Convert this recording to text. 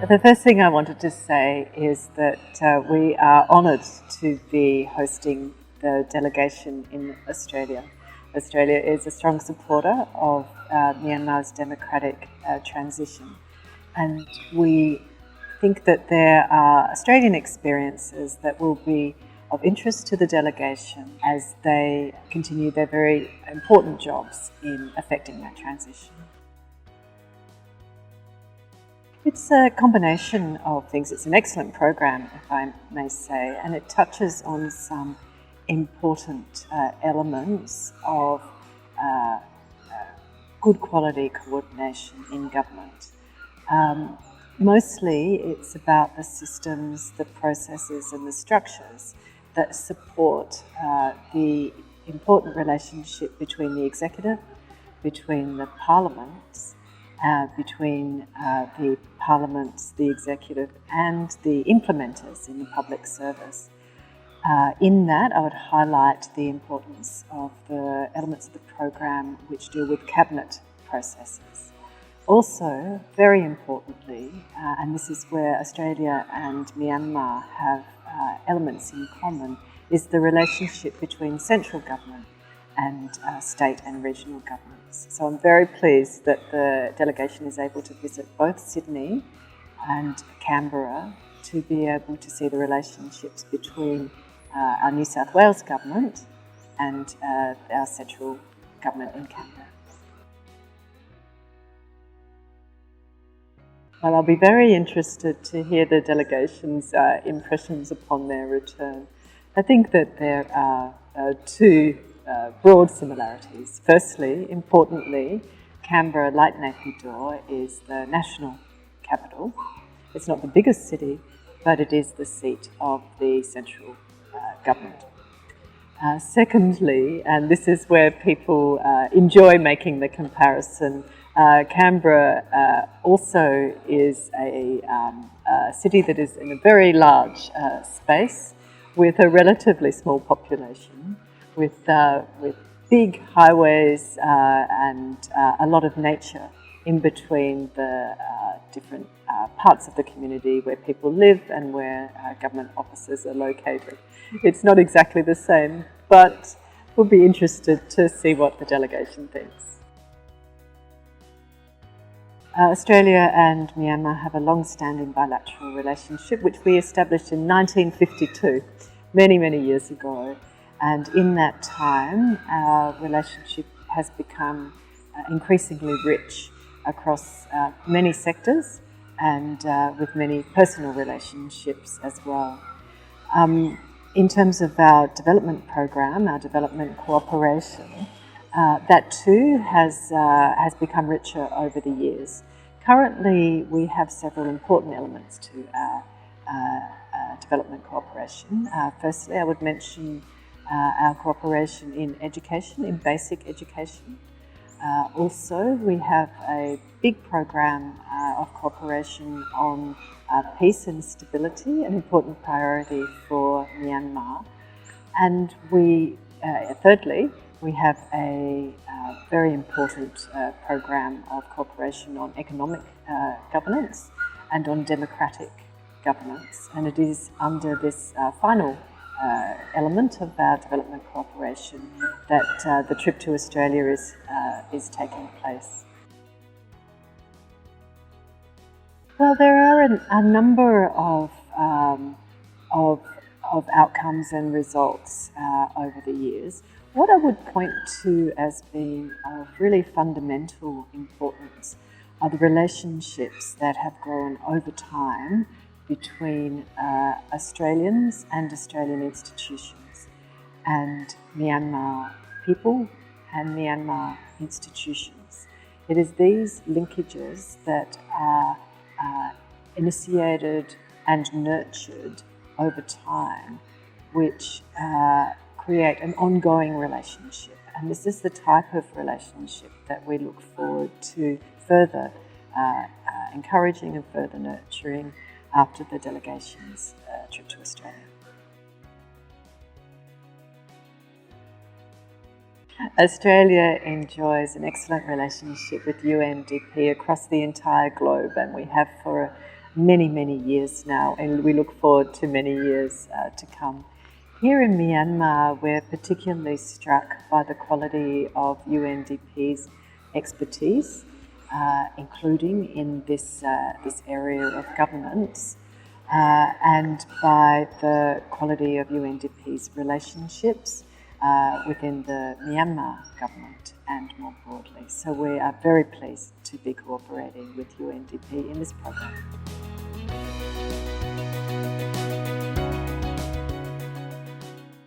The first thing I wanted to say is that we are honoured to be hosting the delegation in Australia. Australia is a strong supporter of Myanmar's democratic transition, and we think that there are Australian experiences that will be of interest to the delegation as they continue their very important jobs in affecting that transition. It's a combination of things. It's an excellent program, if I may say, and it touches on some important elements of good quality coordination in government. Mostly it's about the systems, the processes and the structures that support the important relationship between the executive, between the parliaments, between the parliaments, the executive and the implementers in the public service. In that, I would highlight the importance of the elements of the program which deal with cabinet processes. Also, very importantly, and this is where Australia and Myanmar have elements in common, is the relationship between central government and state and regional governments. So I'm very pleased that the delegation is able to visit both Sydney and Canberra to be able to see the relationships between our New South Wales government and our central government in Canberra. Well, I'll be very interested to hear the delegation's impressions upon their return. I think that there are two broad similarities. Firstly, importantly, Canberra, like Naypyidaw, is the national capital. It's not the biggest city, but it is the seat of the central government. Secondly, and this is where people enjoy making the comparison, Canberra also is a city that is in a very large space with a relatively small population, with big highways and a lot of nature in between the different parts of the community where people live and where government offices are located. It's not exactly the same, but we'll be interested to see what the delegation thinks. Australia and Myanmar have a long-standing bilateral relationship which we established in 1952, many, many years ago. And in that time, our relationship has become increasingly rich across many sectors and with many personal relationships as well. In terms of our development program, our development cooperation, that too has become richer over the years. Currently, we have several important elements to our development cooperation. Firstly, I would mention our cooperation in education, in basic education. Also, we have a big program of cooperation on peace and stability, an important priority for Myanmar. And thirdly, we have a very important program of cooperation on economic governance and on democratic governance. And it is under this final element of our development cooperation that the trip to Australia is taking place. Well, there are a number of outcomes and results over the years. What I would point to as being of really fundamental importance are the relationships that have grown over time between Australians and Australian institutions and Myanmar people and Myanmar institutions. It is these linkages that are initiated and nurtured over time which create an ongoing relationship. And this is the type of relationship that we look forward to further encouraging and further nurturing after the delegation's trip to Australia. Australia enjoys an excellent relationship with UNDP across the entire globe, and we have for many, many years now, and we look forward to many years to come. Here in Myanmar, we're particularly struck by the quality of UNDP's expertise, including in this area of governance, and by the quality of UNDP's relationships within the Myanmar government and more broadly. So we are very pleased to be cooperating with UNDP in this program.